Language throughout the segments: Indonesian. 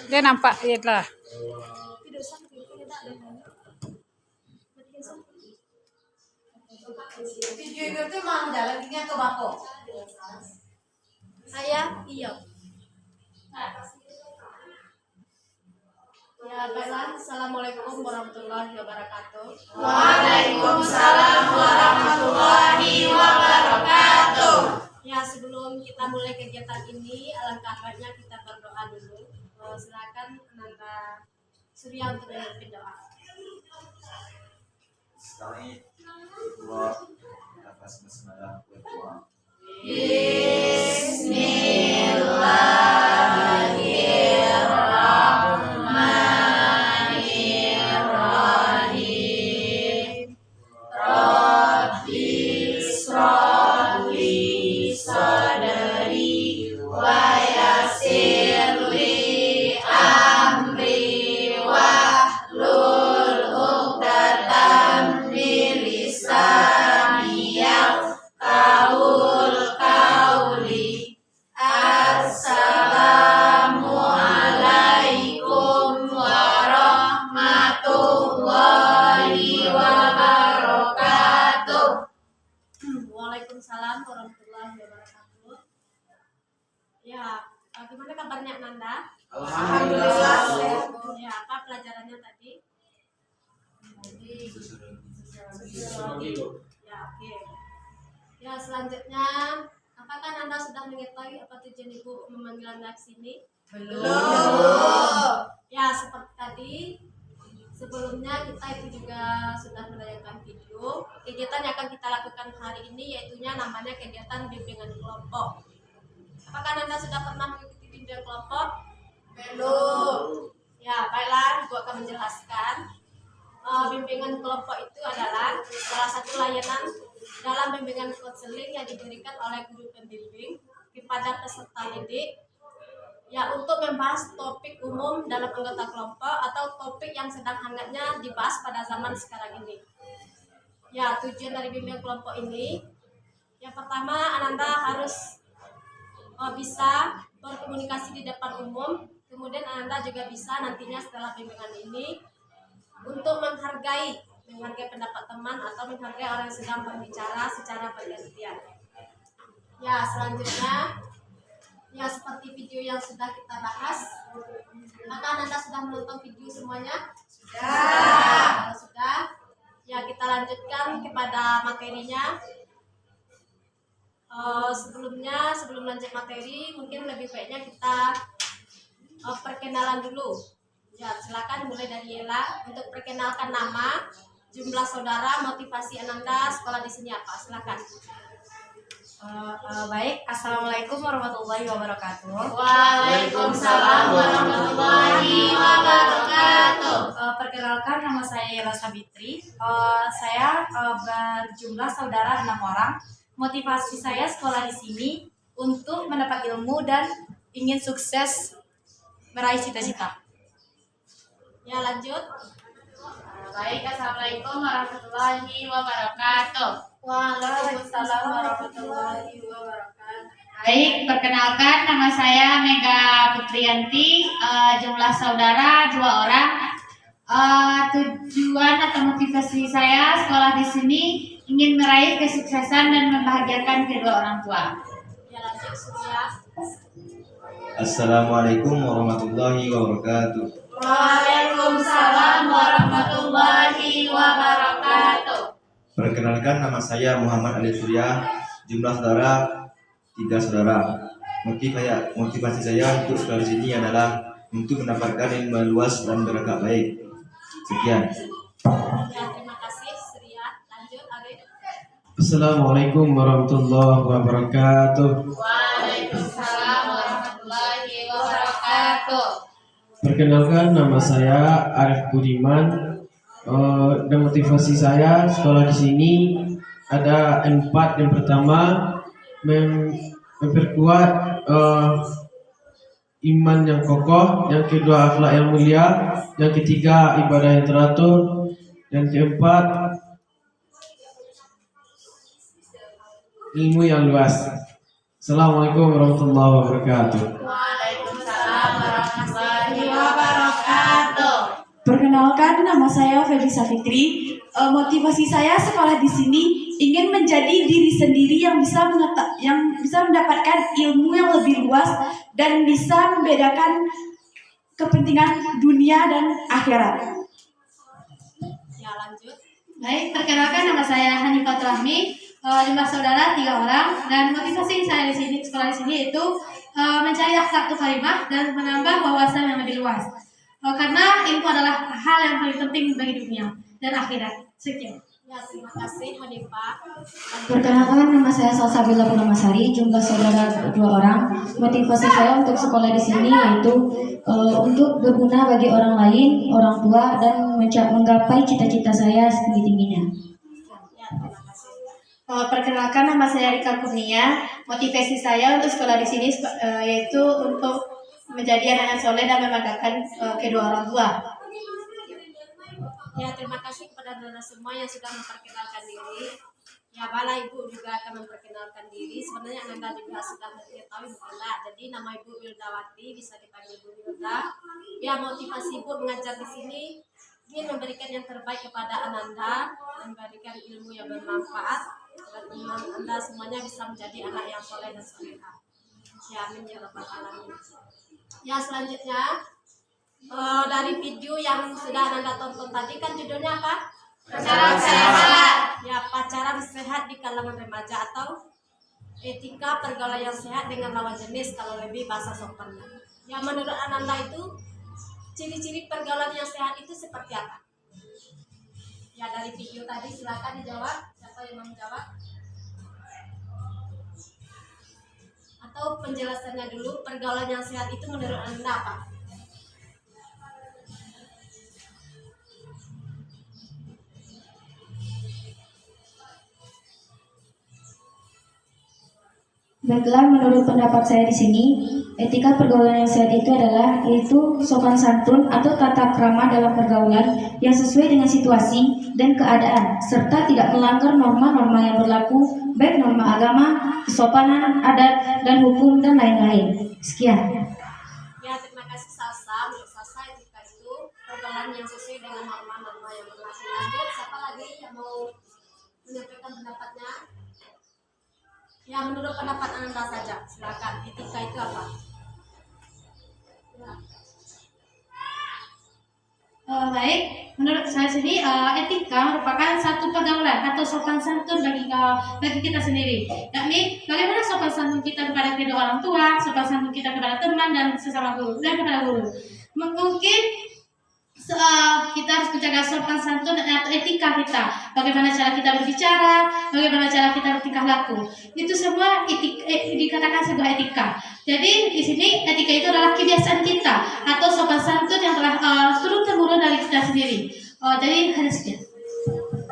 Dia nampak lah. Video itu mau jalan tinggal ke bako. Ayah, iya. Ya, baiklah. Assalamualaikum warahmatullahi wabarakatuh. Waalaikumsalam warahmatullahi wabarakatuh. Ya, sebelum kita mulai kegiatan ini, alangkah baiknya kita berdoa dulu. Silakan Ananda Surya untuk memimpin doa. Sekali dua atas bismillah. Bismillahirrahmanirrahim. Rabbi shrah li sadri wa yassir li amri wahlul 'uqdatam min lisani yafqahul qawli. Assalamualaikum warahmatullahi wabarakatuh. Waalaikumsalam warahmatullahi wabarakatuh. Ya, gimana kabarnya Nanda? Alhamdulillah. Ya, apa pelajarannya tadi? Ya, oke. Ya, selanjutnya, apakah Nanda sudah mengetahui apa tujuan Ibu memanggil Anda ke sini? Belum. Ya, seperti tadi, sebelumnya kita itu juga sudah menayangkan video. Kegiatan yang akan kita lakukan hari ini yaitunya namanya kegiatan bimbingan kelompok. Apakah Nanda sudah pernah mengikuti bimbingan kelompok? Belum. Ya, baiklah, Ibu akan menjelaskan. Bimbingan kelompok itu adalah salah satu layanan dalam bimbingan konseling yang diberikan oleh guru pembimbing kepada peserta didik, ya, untuk membahas topik umum dalam anggota kelompok atau topik yang sedang hangatnya dibahas pada zaman sekarang ini. Ya, tujuan dari bimbingan kelompok ini, yang pertama, Ananda harus bisa berkomunikasi di depan umum. Kemudian Ananda juga bisa nantinya setelah bimbingan ini untuk menghargai pendapat teman atau menghargai orang yang sedang berbicara secara bergantian. Ya, selanjutnya, ya, seperti video yang sudah kita bahas, maka Ananda sudah menonton video semuanya? Sudah. Kalau sudah, ya, kita lanjutkan kepada materinya. Sebelum lanjut materi, mungkin lebih baiknya kita perkenalan dulu. Ya, silakan mulai dari Ella untuk perkenalkan nama, jumlah saudara, motivasi Ananda sekolah di sini apa? Silakan. Baik, assalamualaikum warahmatullahi wabarakatuh. Waalaikumsalam warahmatullahi wabarakatuh. Perkenalkan, nama saya Ella Sabitri. Saya berjumlah saudara 6 orang. Motivasi saya sekolah di sini untuk mendapat ilmu dan ingin sukses meraih cita-cita. Ya, lanjut. Baik, assalamualaikum warahmatullahi wabarakatuh. Waalaikumsalam warahmatullahi wabarakatuh. Baik, perkenalkan nama saya Mega Putriyanti. Jumlah saudara 2 orang. Tujuan atau motivasi saya sekolah di sini ingin meraih kesuksesan dan membahagiakan kedua orang tua. Ya, lanjut Surya. Assalamualaikum warahmatullahi wabarakatuh. Waalaikumsalam warahmatullahi wabarakatuh. Perkenalkan, nama saya Muhammad Ali Surya. Jumlah saudara 3 saudara. Motivasi saya untuk sekolah di sini adalah untuk mendapatkan ilmu luas dan beragam baik. Sekian. Ya, terima kasih Surya. Lanjut Arif. Assalamualaikum warahmatullahi wabarakatuh. Waalaikumsalam warahmatullahi wabarakatuh. Perkenalkan, nama saya Arif Budiman. Dan motivasi saya sekolah di sini ada 4. Yang pertama, memperkuat iman yang kokoh. Yang kedua, akhlak yang mulia. Yang ketiga, ibadah yang teratur. Yang keempat, ilmu yang luas. Assalamualaikum warahmatullahi wabarakatuh. Waalaikumsalam warahmatullahi Perkenalkan, nama saya Felisa Fitri. Motivasi saya sekolah di sini ingin menjadi diri sendiri yang bisa mendapatkan ilmu yang lebih luas dan bisa membedakan kepentingan dunia dan akhirat. Ya, lanjut. Baik, perkenalkan nama saya Hanifah Rahmi. Jumlah saudara 3 orang dan motivasi saya di sini sekolah di sini yaitu mencari akhlak karimah dan menambah wawasan yang lebih luas. Karena ilmu adalah hal yang paling penting bagi dunia dan akhirat. Sekian. Ya, terima kasih Hanifah. Perkenalkan, nama saya Salsabila Purnamasari, jumlah saudara 2 orang. Motivasi saya untuk sekolah di sini yaitu untuk berguna bagi orang lain, orang tua, dan menggapai cita-cita saya setinggi-tingginya. Ya, terima kasih. Perkenalkan, nama saya Rika Kurnia. Motivasi saya untuk sekolah di sini yaitu untuk menjadi anak yang soleh dan membanggakan kedua orang tua. Ya, terima kasih kepada saudara semua yang sudah memperkenalkan diri. Ya, Bala Ibu juga akan memperkenalkan diri. Sebenarnya Anda juga sudah mengetahui mungkinlah. Jadi nama Ibu Wildawati, bisa dipanggil Ibu Wilda. Ya, motivasi Ibu mengajar di sini ingin memberikan yang terbaik kepada Ananda, memberikan ilmu yang bermanfaat, dan Anda semuanya bisa menjadi anak yang soleh dan solehah. Ya, amin ya rabbal alamin. Ya, selanjutnya dari video yang sudah Anda tonton tadi kan judulnya apa? Pacaran sehat. Ya, pacaran sehat di kalangan remaja atau etika pergaulan yang sehat dengan lawan jenis kalau lebih bahasa sopannya. Ya, menurut Ananda itu ciri-ciri pergaulan yang sehat itu seperti apa? Ya, dari video tadi silakan dijawab. Siapa yang mau menjawab? Atau penjelasannya dulu, pergaulan yang sehat itu menurut Anda apa? Baiklah, menurut pendapat saya di sini, etika pergaulan yang sehat itu adalah yaitu sopan santun atau tata krama dalam pergaulan yang sesuai dengan situasi dan keadaan, serta tidak melanggar norma-norma yang berlaku, baik norma agama, kesopanan, adat, dan hukum, dan lain-lain. Sekian. Ya, terima kasih Salsa. Menurut Salsa etika itu pergaulan yang sesuai dengan norma-norma yang berlaku. Lanjut, siapa lagi yang mau menyampaikan pendapatnya? Ya, menurut pendapat Anda saja, silakan. Etika itu apa? Ya. Baik, menurut saya sendiri etika merupakan satu pergaulan atau sopan santun bagi kita sendiri. Yakni bagaimana sopan santun kita kepada kedua orang tua, sopan santun kita kepada teman dan sesama guru dan kepada guru. Mungkin kita harus menjaga sopan santun atau etika kita. Bagaimana cara kita berbicara, bagaimana cara kita bertingkah laku. Itu semua dikatakan sebuah etika. Jadi di sini etika itu adalah kebiasaan kita atau sopan santun yang telah turun temurun dari kita sendiri. Jadi hanya sekian.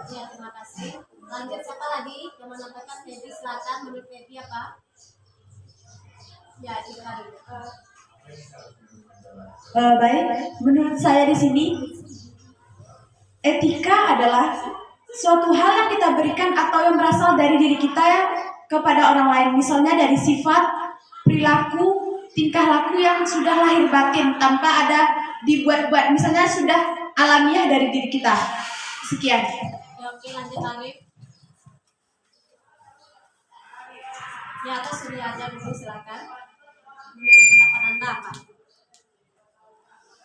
Ya, terima kasih. Lanjut, siapa lagi yang menyampaikan? Feby, silakan. Menurut Feby apa? Ya, etika dulu. Baik, menurut saya di sini etika adalah suatu hal yang kita berikan atau yang berasal dari diri kita kepada orang lain. Misalnya dari sifat, perilaku, tingkah laku yang sudah lahir batin tanpa ada dibuat-buat. Misalnya sudah alamiah dari diri kita. Sekian. Ya, oke, lanjut Arif. Ya, atas sudah aja dulu, silakan. Menurut pendapat Anda apa?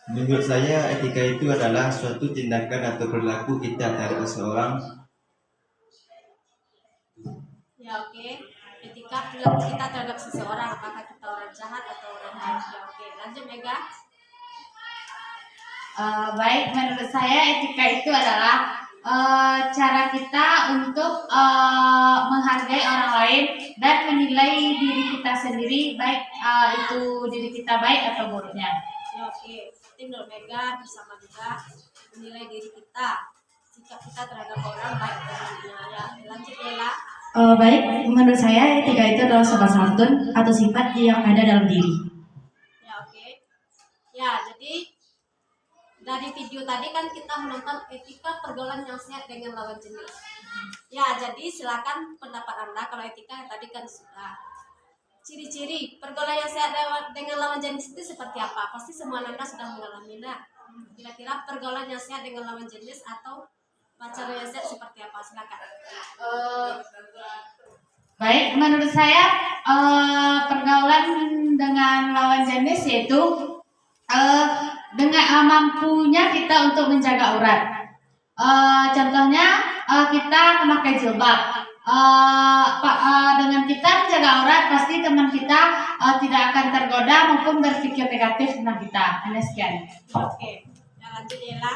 Menurut saya, etika itu adalah suatu tindakan atau perilaku kita terhadap seseorang. Ya, oke. Etika perilaku kita terhadap seseorang, apakah kita orang jahat atau orang baik? Ya, oke. Lanjut Mega. Baik, menurut saya etika itu adalah cara kita untuk menghargai orang lain dan menilai diri kita sendiri, baik itu diri kita baik atau buruknya. Ya, oke. Tim menurut Mega bersama juga menilai diri kita, sikap kita terhadap orang baik atau buruknya. Ya, lanjut Lela. Baik, menurut saya etika itu adalah sopan santun atau sifat yang ada dalam diri. Ya, oke. Ya, jadi dari video tadi kan kita menonton etika pergaulan yang sehat dengan lawan jenis. Ya, jadi silakan pendapat Anda. Kalau etika tadi kan sudah. Ciri-ciri pergaulan yang sehat dengan lawan jenis itu seperti apa? Pasti semua Anda sudah mengalaminya. kira-kira pergaulan yang sehat dengan lawan jenis atau pacaran yang sehat seperti apa? Silakan. Baik, menurut saya pergaulan dengan lawan jenis yaitu dengan mampunya kita untuk menjaga aurat. Contohnya kita memakai jilbab. Dengan kita menjaga aurat, pasti teman kita tidak akan tergoda maupun berpikir negatif tentang kita. Hanya sekian. Oke, ya lanjut Ella.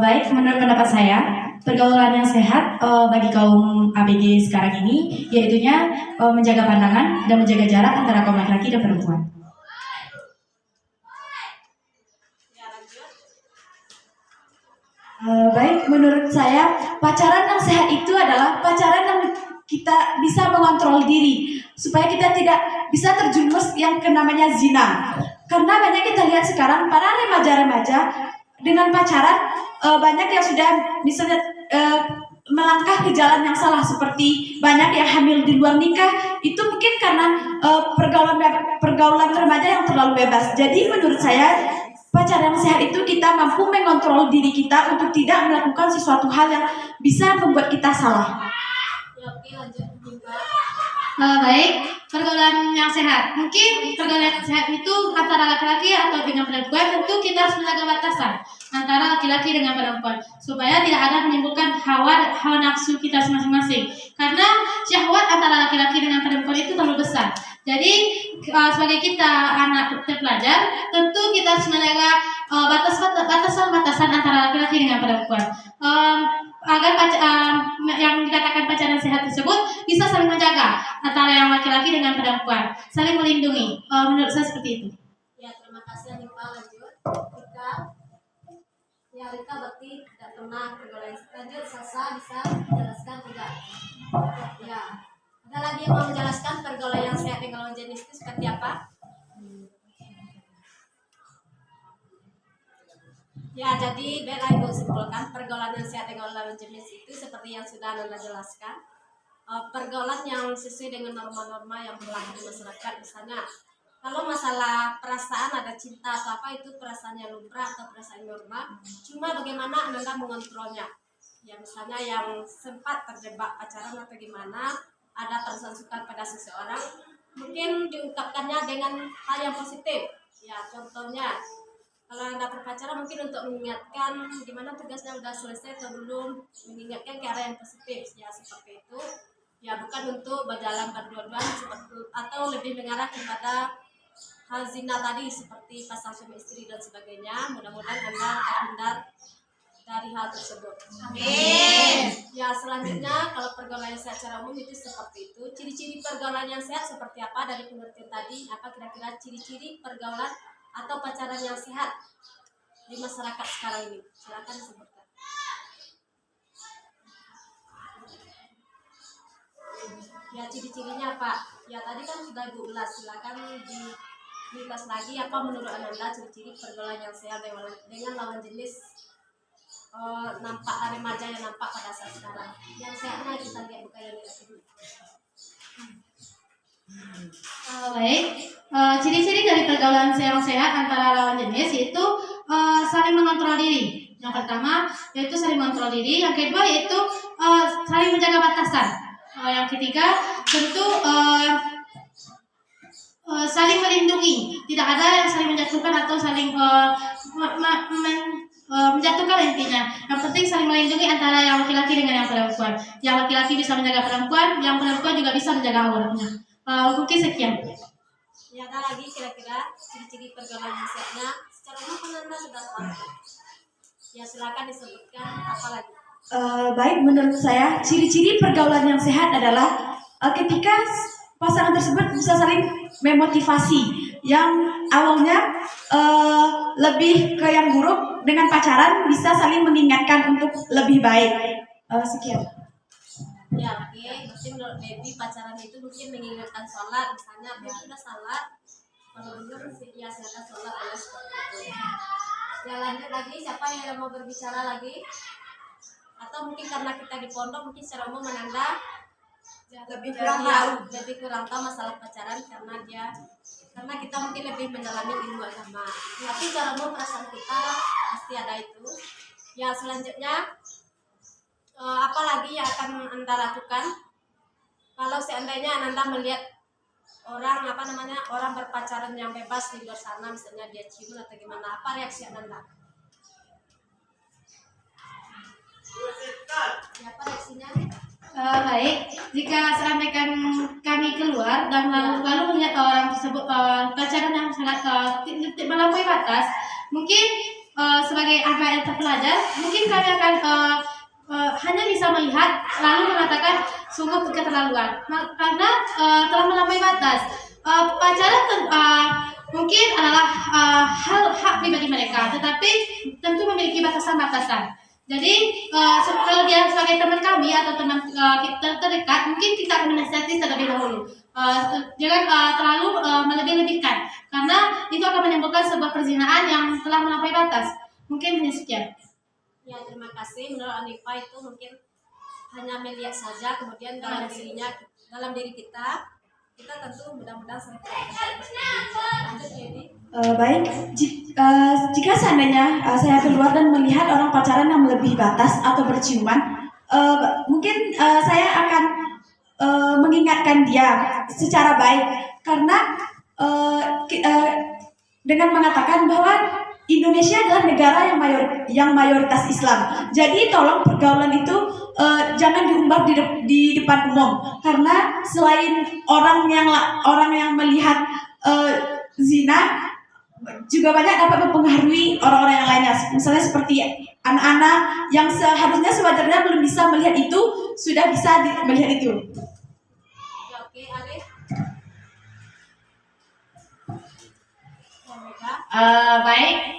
Baik, menurut pendapat saya, pergaulan yang sehat bagi kaum ABG sekarang ini, yaitunya menjaga pandangan dan menjaga jarak antara kaum laki-laki dan perempuan. Ya lanjut. Baik, menurut saya, pacaran yang sehat itu adalah pacaran yang kita bisa mengontrol diri, supaya kita tidak bisa terjerumus yang namanya zina. Karena banyak kita lihat sekarang, para remaja-remaja dengan pacaran, banyak yang sudah misalnya melangkah ke jalan yang salah, seperti banyak yang hamil di luar nikah. Itu mungkin karena pergaulan remaja yang terlalu bebas. Jadi menurut saya, pacaran yang sehat itu kita mampu mengontrol diri kita untuk tidak melakukan sesuatu hal yang bisa membuat kita salah. Ya oke, lanjut Bunda. Baik, pergaulan yang sehat. Mungkin pergaulan yang sehat itu antara laki-laki atau dengan perempuan, tentu kita harus menjaga batasan antara laki-laki dengan perempuan supaya tidak ada menimbulkan hawa nafsu kita masing-masing. Karena syahwat antara laki-laki dengan perempuan itu terlalu besar. Jadi sebagai kita anak terpelajar, tentu kita harus menjaga batasan antara laki-laki dengan perempuan. Agar yang dikatakan pacaran sehat tersebut bisa saling menjaga antara yang laki-laki dengan perempuan, saling melindungi. Menurut saya seperti itu. Ya, terima kasih Anita. Lanjut Rika. Ya, Rika berarti tidak pernah pergaulan. Lanjut Sasa, bisa menjelaskan tidak? Ya, ada lagi yang mau menjelaskan pergaulan yang sehat dengan lawan jenis itu seperti apa? Ya, jadi baiklah Ibu simpulkan pergaulan yang sehat dengan lawan jenis itu seperti yang sudah Anda jelaskan. Pergaulan yang sesuai dengan norma-norma yang berlaku di masyarakat. Misalnya, kalau masalah perasaan ada cinta atau apa, itu perasaan yang lumrah atau perasaan norma. Cuma bagaimana Anda mengontrolnya. Ya, misalnya yang sempat terjebak pacaran atau gimana, ada perasaan suka pada seseorang, mungkin diungkapkannya dengan hal yang positif. Ya, contohnya, kalau Anda berpacaran mungkin untuk mengingatkan gimana tugasnya udah selesai atau belum, mengingatkan ke arah yang positif, ya seperti itu. Ya bukan untuk berjalan berdua-duaan atau lebih mengarah kepada hal zina tadi seperti pasal suami istri dan sebagainya. Mudah-mudahan Anda terhindar dari hal tersebut. Amin. Ya selanjutnya kalau pergaulan yang sehat secara umum itu seperti itu. Ciri-ciri pergaulan yang sehat seperti apa dari pengertian tadi? Apa kira-kira ciri-ciri pergaulan atau pacaran yang sehat di masyarakat sekarang ini? Silakan sebutkan. Ya ciri-cirinya apa? Ya tadi kan sudah Ibu ulas. Silakan diulas lagi apa menurut Anda ciri-ciri pergaulan yang sehat dengan lawan jenis nampak remaja yang nampak pada saat sekarang. Yang sehatnya kita lihat bukan yang negatif. Baik, ciri-ciri dari pergaulan yang sehat antara lawan jenis yaitu saling mengontrol diri. Yang pertama yaitu saling mengontrol diri, yang kedua yaitu saling menjaga batasan. Yang ketiga tentu saling melindungi. Tidak ada yang saling menjatuhkan atau saling menjatuhkan intinya. Yang penting saling melindungi antara yang laki-laki dengan yang perempuan. Yang laki-laki bisa menjaga perempuan, yang perempuan juga bisa menjaga auratnya. Mungkin sekian. Ya ada lagi kira-kira ciri-ciri pergaulan yang sehatnya secara umum kan Anda sudah tahu. Ya silakan disebutkan apa lagi. Baik, menurut saya ciri-ciri pergaulan yang sehat adalah ketika pasangan tersebut bisa saling memotivasi. Yang awalnya lebih ke yang buruk, dengan pacaran bisa saling mengingatkan untuk lebih baik. Sekian. Ya oke, berarti menurut Baby pacaran itu mungkin mengingatkan sholat. Misalnya Baby sudah sholat, kalau benar ya silakan sholat ya seperti itu. Ya lanjut lagi, siapa yang mau berbicara lagi? Atau mungkin karena kita di pondok mungkin secara umum Anda lebih kurang tahu masalah pacaran karena kita mungkin lebih mendalami ilmu agama. Tapi secara umum perasaan kita pasti ada itu. Ya selanjutnya apa lagi yang akan Anda lakukan kalau seandainya Anda melihat orang orang berpacaran yang bebas di luar sana, misalnya dia cium atau gimana, apa reaksi Anda? Ya, apa reaksinya? Baik, jika seandainya kami keluar dan lalu melihat orang tersebut pacaran yang sangat melampaui batas, mungkin sebagai anak yang terpelajar, mungkin kami akan hanya bisa melihat lalu mengatakan sungguh keterlaluan, karena telah melampaui batas. Pacaran mungkin adalah hak pribadi mereka, tetapi tentu memiliki batasan-batasan. Jadi kalau dia sebagai teman kami atau teman kita terdekat, mungkin kita akan menasihati terlebih dahulu. Jangan terlalu melebih-lebihkan, karena itu akan menimbulkan sebuah perzinahan yang telah melampaui batas. Mungkin hanya sekian. Ya, terima kasih. Menurut Anifa itu mungkin hanya melihat saja, kemudian dalam diri kita tentu mudah-mudahan lanjut ini. Baik, jika seandainya saya keluar dan melihat orang pacaran yang melebihi batas atau berciuman, mungkin saya akan mengingatkan dia secara baik, karena dengan mengatakan bahwa Indonesia adalah negara yang mayoritas Islam. Jadi tolong pergaulan itu jangan diumbar di depan umum, karena selain orang yang melihat zina, juga banyak dapat mempengaruhi orang-orang yang lainnya. Misalnya seperti anak-anak yang seharusnya sewajarnya belum bisa melihat itu, sudah bisa melihat itu. Ya, oke, Arif. Baik,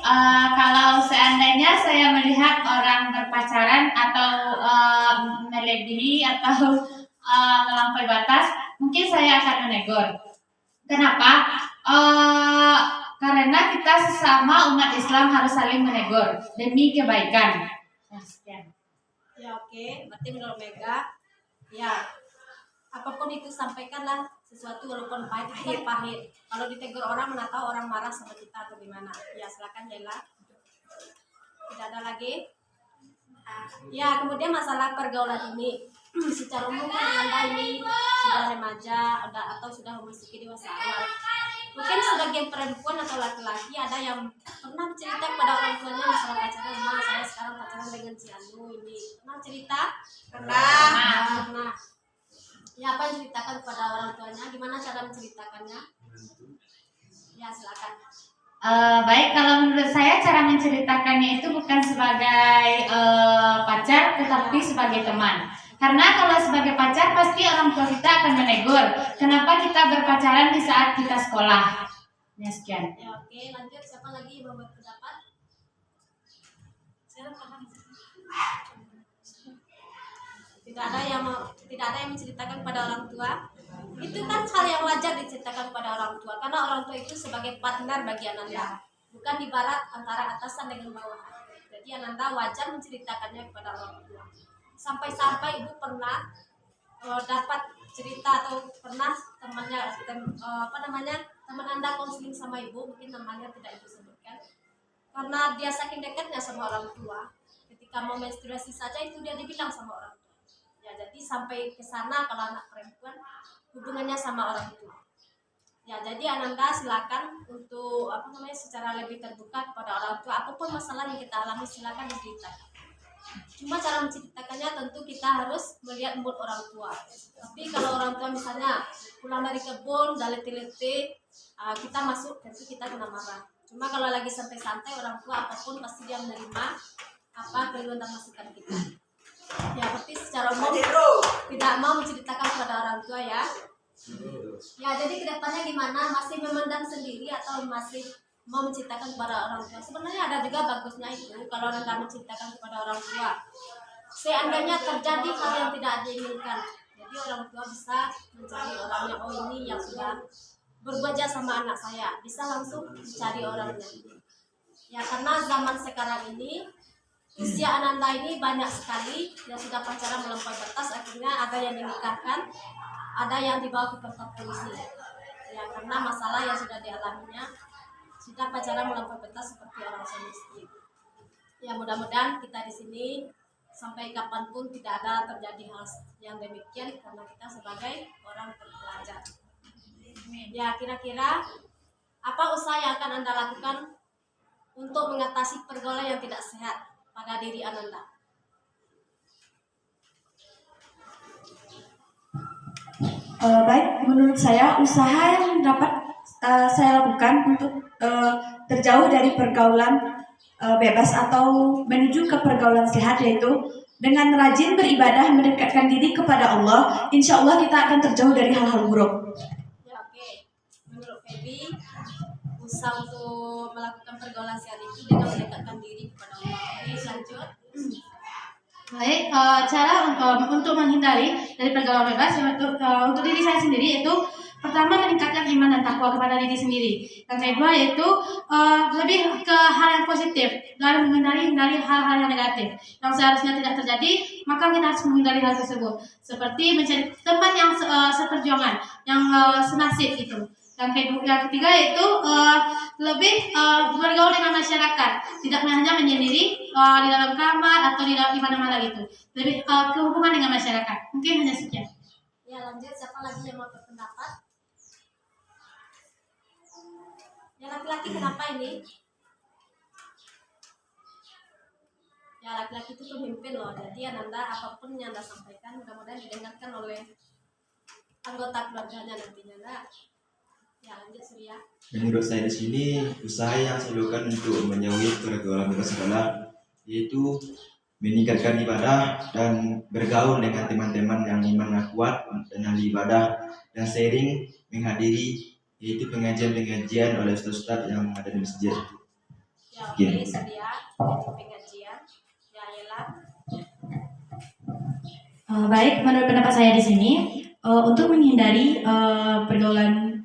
kalau seandainya saya melihat orang berpacaran atau melebihi atau melampaui batas, mungkin saya akan menegur. Kenapa? Karena kita sesama umat Islam harus saling menegur demi kebaikan. Nah, sekian. Ya, oke, berarti menurut Mega, ya apapun itu sampaikanlah sesuatu walaupun pahit. Kalau ditegur orang, mana tahu orang marah sama kita atau gimana. Ya, silakan Jaila. Tidak ada lagi. Ya, kemudian masalah pergaulan ini secara umum kan Anda ini sudah remaja atau sudah memasuki dewasa awal. Mungkin sebagian perempuan atau laki-laki ada yang pernah cerita kepada orang tuanya masalah pacaran. Ma, saya sekarang pacaran dengan si Anu ini. Pernah cerita? Pernah. Ya, apa yang ceritakan kepada orang tuanya? Gimana cara menceritakannya? Ya, silakan. Baik, kalau menurut saya cara menceritakannya itu bukan sebagai pacar, tetapi sebagai teman. Karena kalau sebagai pacar pasti orang tua kita akan menegur, kenapa kita berpacaran di saat kita sekolah. Ya, sekian. Ya, oke, lanjut. Siapa lagi yang mau berpendapat? Tidak ada yang menceritakan kepada orang tua. Itu kan hal yang wajar diceritakan kepada orang tua, karena orang tua itu sebagai partner bagi Ananda, bukan ibarat antara atasan dengan bawahan. Jadi Ananda wajar menceritakannya kepada orang tua. Sampai-sampai ibu pernah dapat cerita atau pernah teman Anda konseling sama ibu, mungkin namanya tidak ibu sebutkan, karena dia saking dekatnya sama orang tua, ketika mau menstruasi saja itu dia dibilang sama orang tua. Ya, jadi sampai ke sana kalau anak perempuan hubungannya sama orang tua. Ya, jadi Ananda silakan untuk secara lebih terbuka kepada orang tua, apapun masalah yang kita alami silakan diceritakan. Cuma cara menceritakannya tentu kita harus melihat mood orang tua. Tapi kalau orang tua misalnya pulang dari kebun, udah letih-letih, kita masuk, tentu kita kena marah. Cuma kalau lagi santai-santai, orang tua apapun pasti dia menerima apa keluhan dan masukan kita. Ya, berarti secara umum tidak mau menceritakan kepada orang tua ya. Ya, jadi kedepannya gimana? Masih memendam sendiri atau masih mau menceritakan kepada orang tua? Sebenarnya ada juga bagusnya itu kalau Anda menceritakan kepada orang tua. Seandainya terjadi hal yang tidak diinginkan, jadi orang tua bisa mencari orangnya. Oh, ini yang sudah berbuat jahat sama anak saya, bisa langsung mencari orangnya. Ya, karena zaman sekarang ini usia Ananda ini banyak sekali yang sudah pacaran melampaui batas, akhirnya ada yang dinikahkan, ada yang dibawa ke kantor polisi. Ya, karena masalah yang sudah dialaminya, sudah pacaran melampaui batas seperti orang suami istri. Ya mudah-mudahan kita di sini sampai kapanpun tidak ada terjadi hal yang demikian karena kita sebagai orang terpelajar. Ya kira-kira apa usaha yang akan Anda lakukan untuk mengatasi pergaulan yang tidak sehat pada diri Ananda? Baik, menurut saya usaha yang dapat saya lakukan untuk terjauh dari pergaulan bebas atau menuju ke pergaulan sehat yaitu dengan rajin beribadah mendekatkan diri kepada Allah, insya Allah kita akan terjauh dari hal-hal buruk. Ya oke. Menurut Feby, usaha untuk melakukan pergaulan sehat itu dengan mendekatkan diri kepada Allah. Oke, lanjut. Baik, cara untuk menghindari dari pergaulan bebas untuk diri saya sendiri itu pertama meningkatkan iman dan takwa kepada diri sendiri. Yang kedua yaitu lebih ke hal yang positif dan menghindari hal-hal yang negatif yang seharusnya tidak terjadi, maka kita harus menghindari hal tersebut. Seperti mencari teman yang seperjuangan, yang senasib itu. Yang ketiga yaitu lebih bergaul dengan masyarakat, tidak hanya menyendiri di dalam kamar atau di mana-mana gitu. Lebih ke hubungan dengan masyarakat. Mungkin hanya sekian. Ya lanjut, siapa lagi yang mau berpendapat? Ya laki-laki kenapa ini? Ya laki-laki itu pemimpin loh. Jadi Ananda apapun yang Anda sampaikan mudah-mudahan didengarkan oleh anggota keluarganya nantinya. Nah, ya lanjut Surya. Menurut saya di sini usaha yang saya lakukan untuk menjauhi pergaulan bebas adalah yaitu meningkatkan ibadah dan bergaul dengan teman-teman yang imannya kuat dan ahli ibadah dan sharing menghadiri yaitu pengajian-pengajian oleh ustaz-ustaz yang ada di masjid. Ya oke Surya, itu pengajian. Ya Ella. Baik, menurut pendapat saya di sini, untuk menghindari pergaulan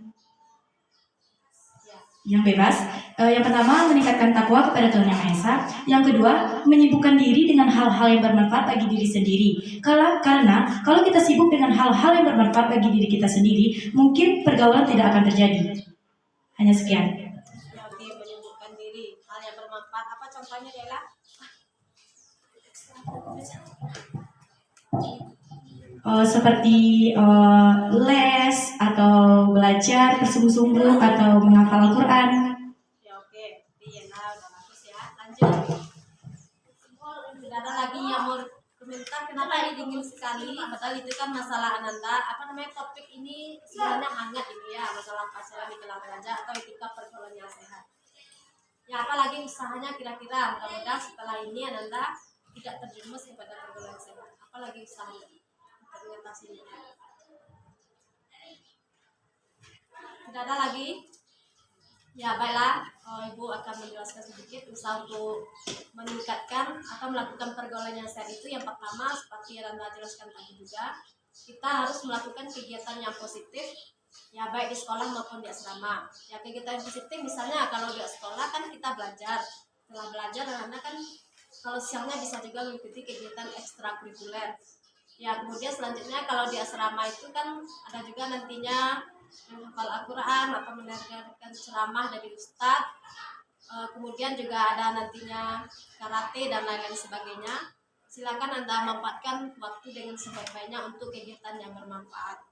yang bebas, yang pertama meningkatkan takwa kepada Tuhan Yang Maha Esa. Yang kedua, menyibukkan diri dengan hal-hal yang bermanfaat bagi diri sendiri. Karena kalau kita sibuk dengan hal-hal yang bermanfaat bagi diri kita sendiri, mungkin pergaulan tidak akan terjadi. Hanya sekian. Ya oke, menyembuhkan diri. Hal yang bermanfaat. Apa contohnya Ella? Seperti les atau belajar bersungguh-sungguh atau menghafal Al-Quran. Ya oke, Ella udah bagus ya. Lanjut. Tidak ada lagi yang mau komentar kenapa ini dingin sekali, padahal itu kan masalah Ananda. Apa namanya, topik ini sebenarnya hangat ini ya, masalah pacaran di kelas raja atau etika pergaulan yang sehat. Ya apalagi usahanya kira-kira, mudah-mudahan setelah ini Ananda tidak terjerumus kepada pergaulan sehat. Apalagi usahanya untuk mengatasinya. Tidak ada lagi. Ya baiklah, Ibu akan menjelaskan sedikit usaha untuk meningkatkan atau melakukan pergaulan yang sehat itu. Yang pertama seperti yang Anda jelaskan tadi juga, kita harus melakukan kegiatan yang positif ya, baik di sekolah maupun di asrama. Ya kegiatan yang positif misalnya kalau di sekolah kan kita belajar, setelah belajar Anda kan kalau siangnya bisa juga mengikuti kegiatan ekstrakurikuler. Ya kemudian selanjutnya kalau di asrama itu kan ada juga nantinya menghafal Al-Quran atau mendengarkan ceramah dari ustadz. Kemudian juga ada nantinya karate dan lain-lain sebagainya. Silakan Anda manfaatkan waktu dengan sebaik-baiknya untuk kegiatan yang bermanfaat.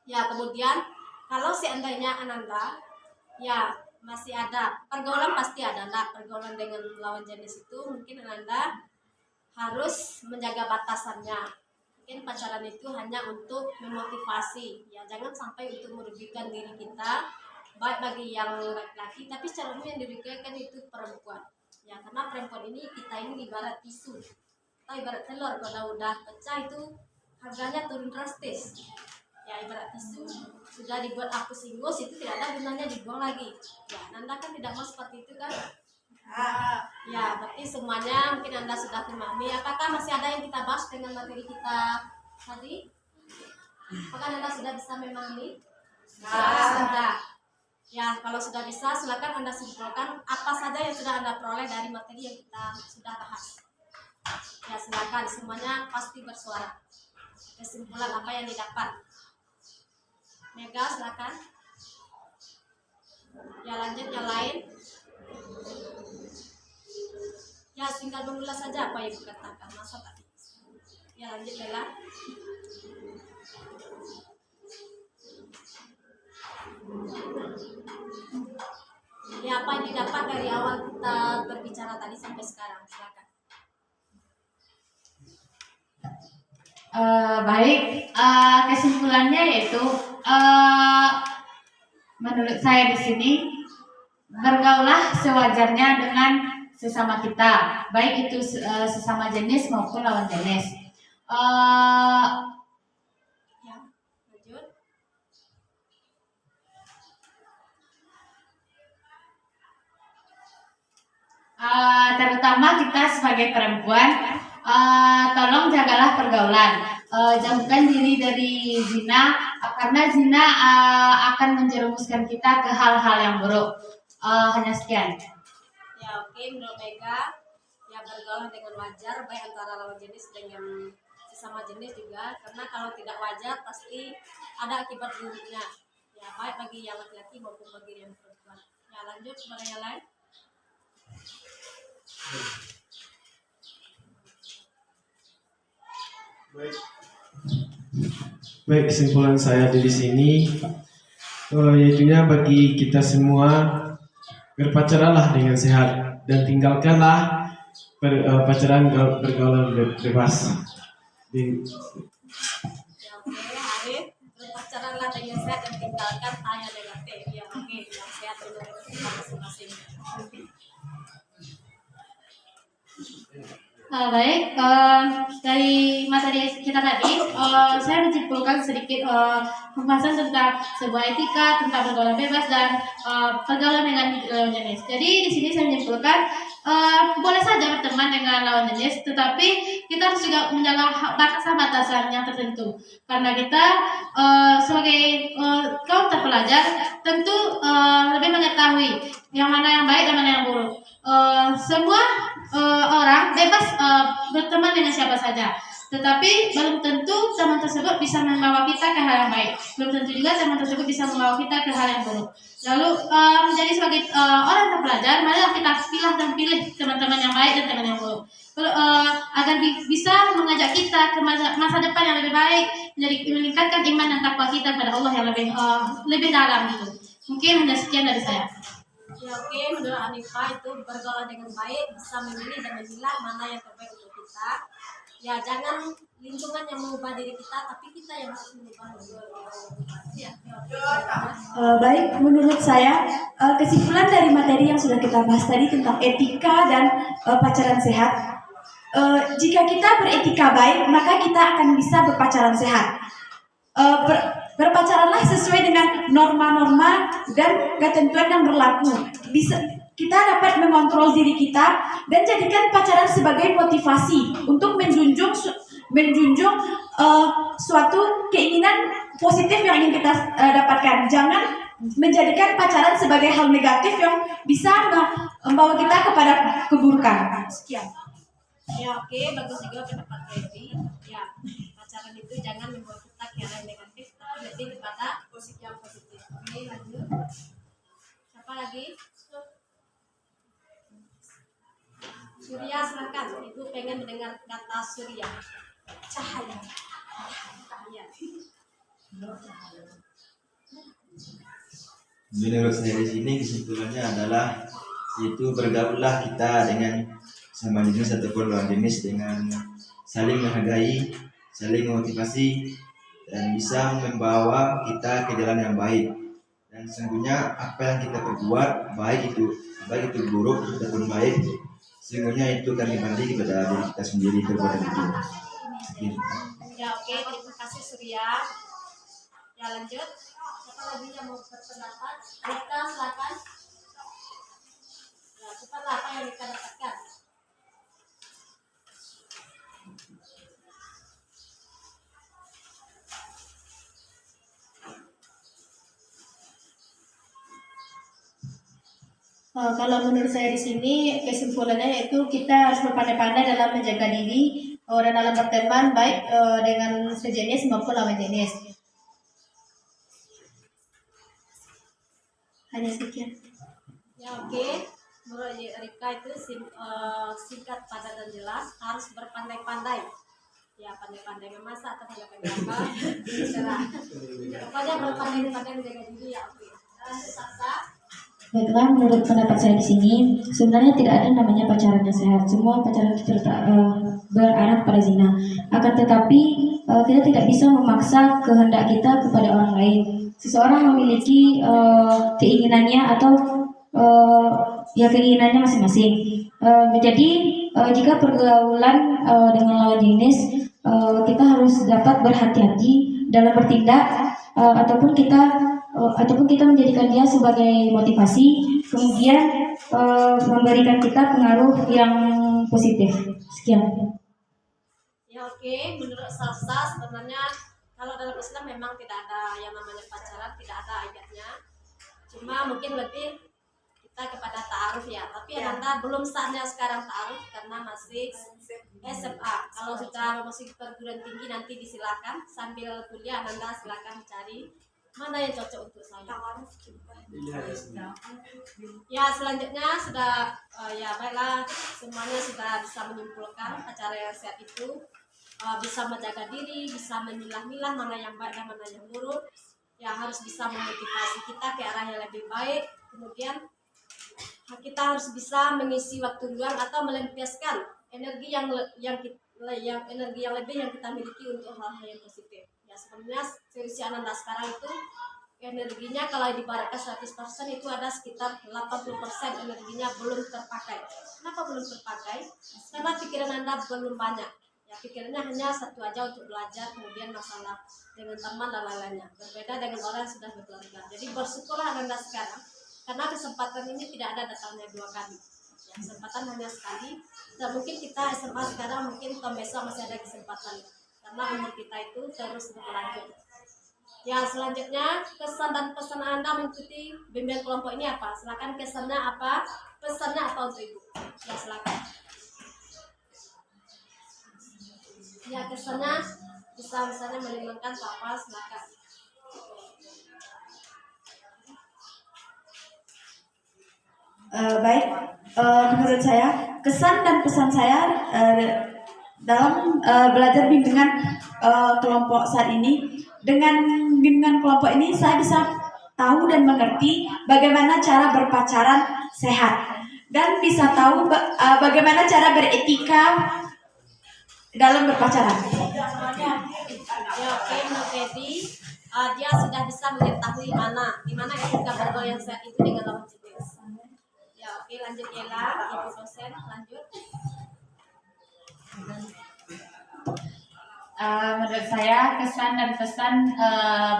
Ya kemudian kalau seandainya Ananda ya masih ada pergaulan, pasti ada pergaulan dengan lawan jenis itu, mungkin Ananda harus menjaga batasannya. Mungkin pacaran itu hanya untuk memotivasi ya, jangan sampai untuk merugikan diri kita, baik bagi yang laki-laki tapi secara umum yang dirugikan itu perempuan ya, karena perempuan ini kita ini ibarat tisu, kita ibarat telur, kalau udah pecah itu harganya turun drastis ya, ibarat tisu sudah dibuat hapus ingus itu tidak ada gunanya, dibuang lagi ya. Anda kan tidak mau seperti itu kan? Ya, berarti semuanya mungkin Anda sudah memahami. Apakah masih ada yang kita bahas dengan materi kita tadi? Apakah Anda sudah bisa memahami? Sudah. Ya, kalau sudah bisa, silakan Anda simpulkan apa saja yang sudah Anda peroleh dari materi yang kita sudah bahas. Ya, silakan semuanya pasti bersuara. Kesimpulan apa yang didapat? Mega, silakan. Ya, lanjut yang lain. Ya tinggal mengulas saja apa yang ibu katakan, masa tak? Ya lanjut Lela. Ya apa yang didapat dari awal kita berbicara tadi sampai sekarang, silakan. Baik, kesimpulannya yaitu menurut saya di sini bergaulah sewajarnya dengan sesama kita, baik itu sesama jenis maupun lawan jenis. Ya, lanjut. Terutama kita sebagai perempuan, tolong jagalah pergaulan, jauhkan diri dari zina, karena zina akan menjerumuskan kita ke hal-hal yang buruk. Hanya sekian. Ya oke, menurut Mega ya bergaul dengan wajar baik antara lawan jenis dengan sesama jenis juga, karena kalau tidak wajar pasti ada akibat buruknya ya, baik bagi yang laki-laki maupun bagi yang perempuan. Ya lanjut kepada yang lain. Baik, kesimpulan saya di sini yaitunya bagi kita semua berpacaranlah dengan sehat dan tinggalkanlah pacaran bergaulan bebas. Ya oke, Arif, berpacaranlah dengan sehat dan tinggalkan hal yang negatif. Ya oke, yang sehat menurut kita masing-masing. Baik, dari materi kita tadi, saya menyimpulkan sedikit pembahasan tentang sebuah etika, tentang pergaulan bebas dan pergaulan dengan lawan jenis. Jadi di sini saya menyimpulkan boleh saja berteman dengan lawan jenis, tetapi kita harus juga menjaga batasan-batasan yang tertentu. Karena kita sebagai kaum terpelajar tentu lebih mengetahui yang mana yang baik dan mana yang buruk. Semua orang bebas berteman dengan siapa saja, tetapi belum tentu teman tersebut bisa membawa kita ke hal yang baik, belum tentu juga teman tersebut bisa membawa kita ke hal yang buruk. Lalu menjadi sebagai orang terpelajar, marilah kita pilih teman-teman yang baik dan teman yang buruk, agar bisa mengajak kita ke masa depan yang lebih baik, meningkatkan iman dan takwa kita kepada Allah yang lebih dalam gitu. Mungkin hanya sekian dari saya. Ya oke, menurut Hanifah itu bergaul dengan baik, bisa memilih dan memilah mana yang terbaik untuk kita. Ya jangan lingkungan yang mengubah diri kita, tapi kita yang harus mengubah lingkungan. Ya. Baik, menurut saya kesimpulan dari materi yang sudah kita bahas tadi tentang etika dan pacaran sehat. Jika kita beretika baik, maka kita akan bisa berpacaran sehat. Berpacaranlah sesuai dengan norma-norma dan ketentuan yang berlaku. Kita dapat mengontrol diri kita dan jadikan pacaran sebagai motivasi untuk menjunjung suatu keinginan positif yang ingin kita dapatkan. Jangan menjadikan pacaran sebagai hal negatif yang bisa membawa kita kepada keburukan. Sekian. Ya oke, bagus juga pendapat Febri. Ya, pacaran itu jangan membuat kita ke arah negatif, tapi lebih kepada yang positif. Oke, lanjut. Siapa lagi? Surya, silakan. Ibu pengen mendengar kata Surya. Cahaya. Cahaya. Menurut saya di sini kesimpulannya adalah yaitu bergaullah kita dengan sama jenis ataupun lawan jenis dengan saling menghargai, saling memotivasi, dan bisa membawa kita ke jalan yang baik. Dan sesungguhnya apa yang kita perbuat, baik itu buruk ataupun baik, sesungguhnya itu akan kembali kepada diri kita sendiri, perbuatan itu. Ya oke, terima kasih Surya. Ya lanjut. Siapa lagi yang mau berpendapat? Rika, silakan. Ya, cepatlah apa yang Rika dapatkan. Kalau menurut saya di sini kesimpulannya yaitu kita harus berpandai-pandai dalam menjaga diri dan dalam berteman baik dengan sejenis maupun lawan jenis. Hanya sekian. Ya oke. menurut Rika itu singkat, padat dan jelas, harus berpandai-pandai. Ya, pandai-pandai memasak atau pandai-pandai apa, terserah. Pokoknya berpandai-pandai menjaga diri ya. Oke. Sasa. Baiklah, menurut pendapat saya di sini, sebenarnya tidak ada namanya pacaran yang sehat. Semua pacaran itu berarah pada zina. Akan tetapi kita tidak bisa memaksa kehendak kita kepada orang lain. Seseorang memiliki keinginannya atau ya keinginannya masing-masing. Jadi jika pergaulan dengan lawan jenis, kita harus dapat berhati-hati dalam bertindak ataupun kita menjadikan dia sebagai motivasi, kemudian memberikan kita pengaruh yang positif. Sekian. Ya oke, menurut Salsa sebenarnya kalau dalam Islam memang tidak ada yang namanya pacaran, tidak ada ayatnya. Cuma mungkin lebih kita kepada ta'aruf ya. Tapi Anda belum saatnya sekarang ta'aruf karena masih SMA. Kalau sudah masuk perguruan tinggi nanti disilakan sambil kuliah Anda silakan cari mana yang cocok untuk saya. Ya selanjutnya sudah ya baiklah, semuanya sudah bisa menyimpulkan acara yang sehat itu bisa menjaga diri, bisa memilah-milah mana yang baik dan mana yang buruk. Ya harus bisa memotivasi kita ke arah yang lebih baik. Kemudian kita harus bisa mengisi waktu luang atau melampiaskan energi yang energi yang lebih yang kita miliki untuk hal-hal yang positif. Ya sebenarnya versi Ananda sekarang itu energinya kalau dibaratkan 100% itu ada sekitar 80% energinya belum terpakai. Kenapa belum terpakai? Karena pikiran Anda belum banyak. Ya pikirannya hanya satu aja untuk belajar, kemudian masalah dengan teman dan lain-lainnya. Berbeda dengan orang yang sudah berkeluarga. Jadi bersyukurlah Anda sekarang karena kesempatan ini tidak ada datangnya 2 kali. Ya, kesempatan hanya sekali. Dan mungkin kita SMA sekarang mungkin tahun besok masih ada kesempatan karena umur kita itu terus berlanjut. Ya selanjutnya kesan dan pesan Anda mengikuti bimbingan kelompok ini apa? Silakan kesannya apa, pesannya apa untuk Ibu? Ya silakan. Ya kesannya bisa misalnya menyenangkan apa? Silakan. Baik, menurut saya kesan dan pesan saya dalam belajar bimbingan kelompok saat ini, dengan bimbingan kelompok ini saya bisa tahu dan mengerti bagaimana cara berpacaran sehat dan bisa tahu bagaimana cara beretika dalam berpacaran. Ya oke, menurut Edi, dia sudah bisa mengetahui di mana etika bergaul yang sehat itu dengan lawan jenis. Ya oke, lanjut Yela, Ibu dosen, lanjut. Menurut saya kesan dan pesan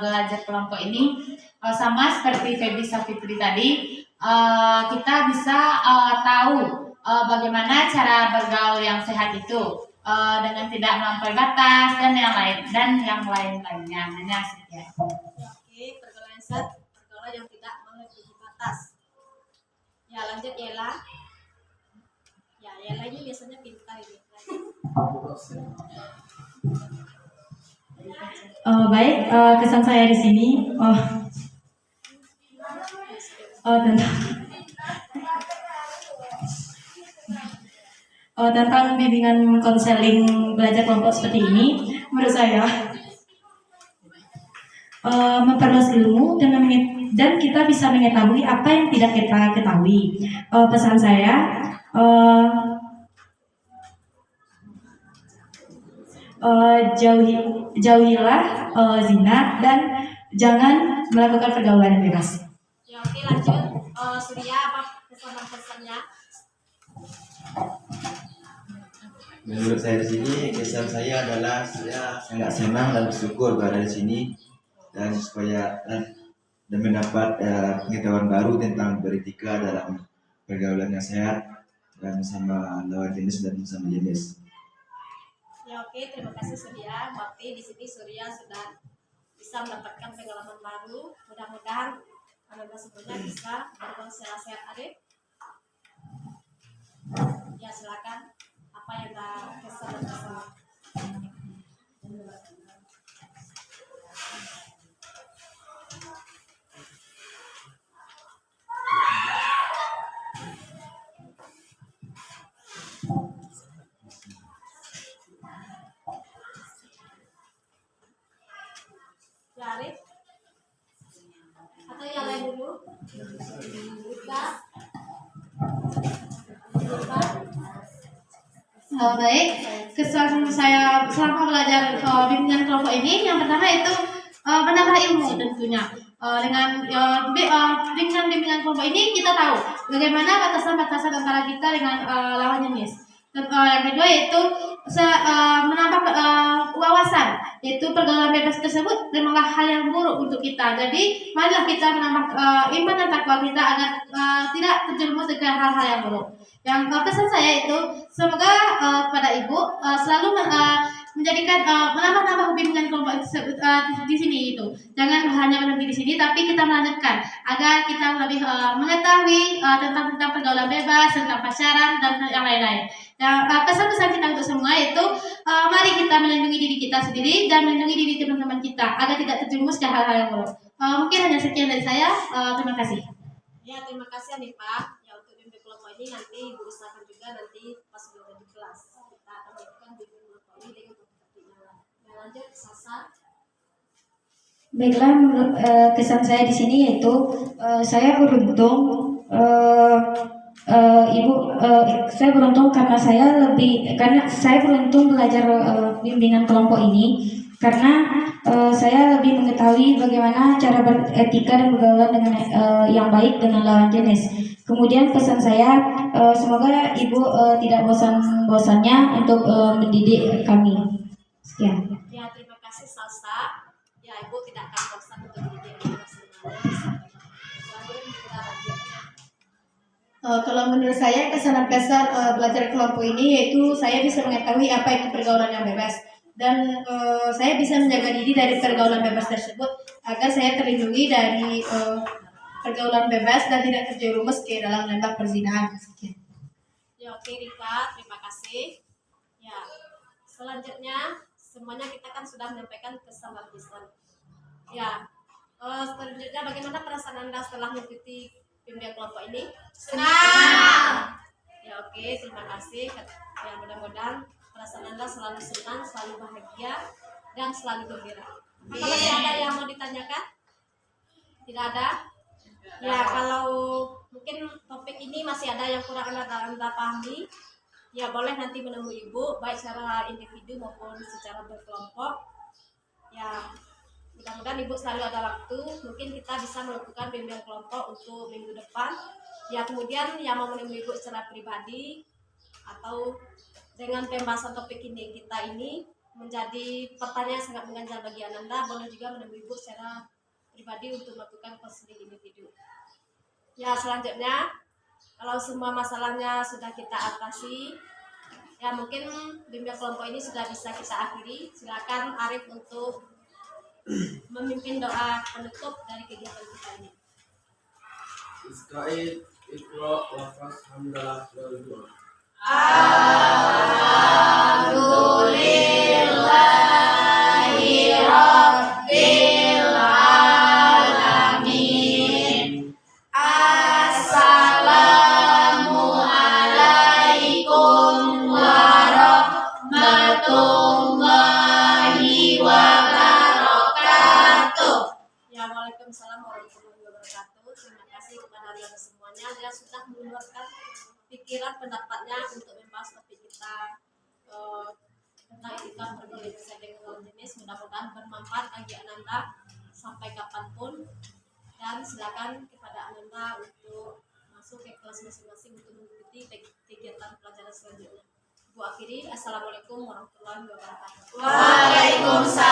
belajar kelompok ini sama seperti Feby Safitri tadi, kita bisa tahu bagaimana cara bergaul yang sehat itu dengan tidak melampaui batas dan yang lain-lainnya. Hanya sekian. Oke, pergaulan yang sehat, pergaulan yang tidak melebihi batas. Ya lanjut Yela. Ya Yela ini biasanya pintar ini. Baik, kesan saya di sini tentang bimbingan konseling belajar kelompok seperti ini. Menurut saya memperluas ilmu dan kita bisa mengetahui apa yang tidak kita ketahui. Pesan saya jauhilah zina dan jangan melakukan pergaulan yang bebas. Ya oke, lanjut. Surya, apa pesan-pesannya? Menurut saya di sini, kesan saya adalah saya sangat senang dan bersyukur berada di sini dan supaya dan mendapat pengetahuan baru tentang beretika dalam pergaulan yang sehat dan sama lawan jenis dan sama jenis. Ya oke, terima kasih Surya. Berarti di sini Surya sudah bisa mendapatkan pengalaman baru. Mudah-mudahan Anda semuanya bisa bergaul secara sehat. Adik, ya silakan. Apa yang Anda kesan dan pesan? Baik, kesan saya selama belajar bimbingan kelompok ini, yang pertama itu menambah ilmu tentunya. Dengan bimbingan kelompok ini kita tahu bagaimana batasan-batasan antara kita dengan lawan jenis. Dan yang kedua yaitu menambah wawasan, yaitu pergaulan bebas tersebut memanglah hal yang buruk untuk kita. Jadi marilah kita menambah iman dan takwa kita agar tidak terjerumus ke hal-hal yang buruk. Yang pesan saya itu semoga kepada ibu selalu menjadikan menambah bimbingan kelompok di sini itu. Jangan hanya berhenti di sini, tapi kita melanjutkan agar kita lebih mengetahui tentang pergaulan bebas, tentang pacaran dan yang lain-lain. Dan pesan-pesan kita untuk semua itu mari kita melindungi diri kita sendiri dan melindungi diri teman-teman kita agar tidak terjerumus ke hal-hal yang buruk. Mungkin hanya sekian dari saya. Terima kasih. Ya, terima kasih nih Pak. Ya, untuk bimbing kelompok ini nanti Ibu usahakan juga nanti pas berada di kelas kita akan berikan bimbing kelompok ini dengan topik-topiknya. Ya, lanjut Sasa. Baiklah, menurut kesan saya di sini yaitu saya beruntung, saya beruntung karena saya beruntung belajar bimbingan kelompok ini karena saya lebih mengetahui bagaimana cara beretika dan bergaul dengan yang baik dengan lawan jenis. Kemudian pesan saya, semoga ibu tidak bosan-bosannya untuk mendidik kami. Sekian. Ya, terima kasih Salsa. Ya, Ibu tidak akan bosan untuk mendidik anak semuanya. Lalu kita lanjutnya. Kalau menurut saya kesan dan pesan belajar kelompok ini yaitu saya bisa mengetahui apa itu pergaulan yang bebas dan saya bisa menjaga diri dari pergaulan bebas tersebut agar saya terlindungi dari pergaulan bebas dan tidak terjerumus ke dalam lembah perzinahan. Ya, oke Rika, terima kasih. Ya, selanjutnya semuanya kita kan sudah menyampaikan kesan dan pesan. Ya, selanjutnya bagaimana perasaan Anda setelah mengikuti bimbingan kelompok ini? Senang. Ya, oke, terima kasih. Ya, mudah-mudahan perasaan Anda selalu senang, selalu bahagia, dan selalu gembira. Apakah masih ada yang mau ditanyakan? Tidak ada? Ya, kalau mungkin topik ini masih ada yang kurang Anda pahami, ya boleh nanti menemui Ibu, baik secara individu maupun secara berkelompok. Ya, mudah-mudahan Ibu selalu ada waktu. Mungkin kita bisa melakukan bimbingan kelompok untuk minggu depan. Ya, kemudian yang mau menemui Ibu secara pribadi atau dengan pembahasan topik ini kita ini menjadi pertanyaan yang sangat mengganjal bagi Anda, boleh juga menemui Ibu secara pribadi untuk melakukan konseling individu. Ya, selanjutnya kalau semua masalahnya sudah kita atasi, ya mungkin bimbingan kelompok ini sudah bisa kita akhiri. Silakan Arif untuk memimpin doa penutup dari kegiatan kita ini. Iskaid, Iqra, Wafas, Hamdalah, Walidullah. Alhamdulillahi Rabbil Alamin. Assalamualaikum warahmatullahi wabarakatuh. Ya, waalaikumsalam warahmatullahi wabarakatuh. Terima kasih kepada Anda semuanya yang sudah mengeluarkan pikiran pendapatnya untuk membahas topik kita tentang etika pergaulan dengan lawan jenis. Mudah-mudahan bermanfaat bagi Anda sampai kapanpun, dan silakan kepada Anda untuk masuk ke kelas masing-masing untuk mengikuti kegiatan pelajaran selanjutnya. Bu akhiri, assalamualaikum warahmatullahi wabarakatuh. Waalaikumsalam.